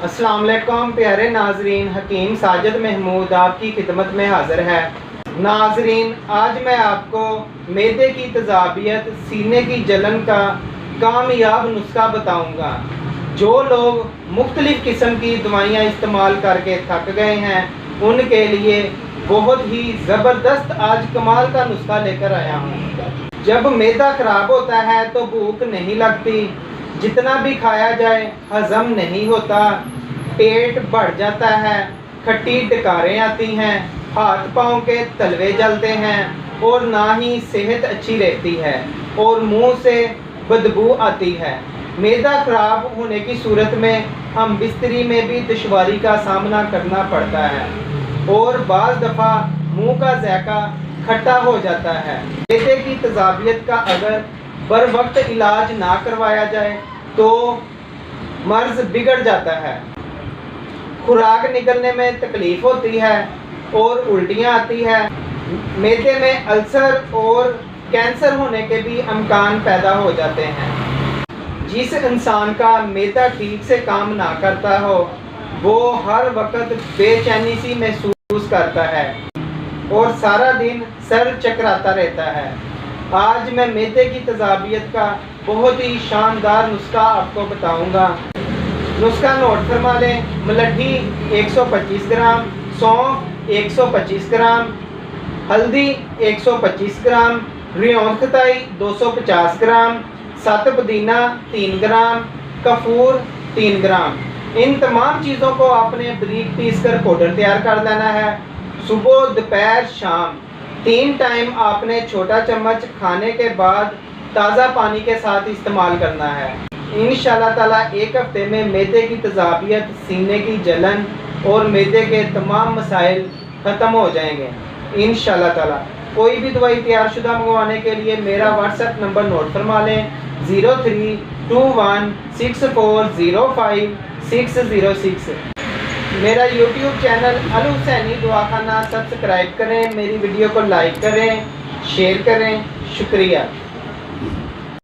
अस्सलाम वालेकुम प्यारे नाजरीन, हकीम साजिद महमूद आपकी खिदमत में हाज़िर है। नाजरीन, आज मैं आपको मैदे की तेज़ाबियत, सीने की जलन का कामयाब नुस्खा बताऊंगा। जो लोग मुख्तलिफ़ किस्म की दवाइयाँ इस्तेमाल करके थक गए हैं, उनके लिए बहुत ही ज़बरदस्त आज कमाल का नुस्खा लेकर आया हूँ। जब मैदा ख़राब होता है तो भूख नहीं लगती, जितना भी खाया जाए हज़म नहीं होता, पेट बढ़ जाता है, खट्टी डकारें आती हैं, हाथ पाँव के तलवे जलते हैं और ना ही सेहत अच्छी रहती है और मुंह से बदबू आती है। मैदा ख़राब होने की सूरत में हम बिस्तरी में भी दुश्वारी का सामना करना पड़ता है और बाज़ दफ़ा मुंह का ज़ायका खट्टा हो जाता है। मैदे की तेज़ाबियत का अगर बर वक्त इलाज ना करवाया जाए तो मर्ज़ बिगड़ जाता है, खुराक निकलने में तकलीफ़ होती है और उल्टियाँ आती है। मैदे में अल्सर और कैंसर होने के भी इम्कान पैदा हो जाते हैं। जिस इंसान का मैदा ठीक से काम ना करता हो, वो हर वक्त बेचैनी सी महसूस करता है और सारा दिन सर चकराता रहता है। आज मैं मैदे की तेज़ाबियत का बहुत ही शानदार नुस्खा आपको बताऊंगा। नुस्खा नोट फरमा लें। मलट्ठी 125 ग्राम, सौंफ 125 ग्राम, हल्दी 125 ग्राम, रियोन खताई 250 ग्राम, सत पुदीना 3 ग्राम, कपूर 3 ग्राम। इन तमाम चीज़ों को आपने बारीक पीस कर पाउडर तैयार कर लेना है। सुबह दोपहर शाम 3 टाइम आपने छोटा चम्मच खाने के बाद ताज़ा पानी के साथ इस्तेमाल करना है। इंशाअल्लाह ताला एक हफ्ते में मैदे की तेज़ाबियत, सीने की जलन और मैदे के तमाम मसाइल ख़त्म हो जाएंगे इंशाअल्लाह ताला। कोई भी दवाई तैयारशुदा मंगवाने के लिए मेरा व्हाट्सएप नंबर नोट फरमा लें 032164050606। मेरा यूट्यूब चैनल अल हुसैनी दवाखाना सब्सक्राइब करें, मेरी वीडियो को लाइक करें, शेयर करें। शुक्रिया।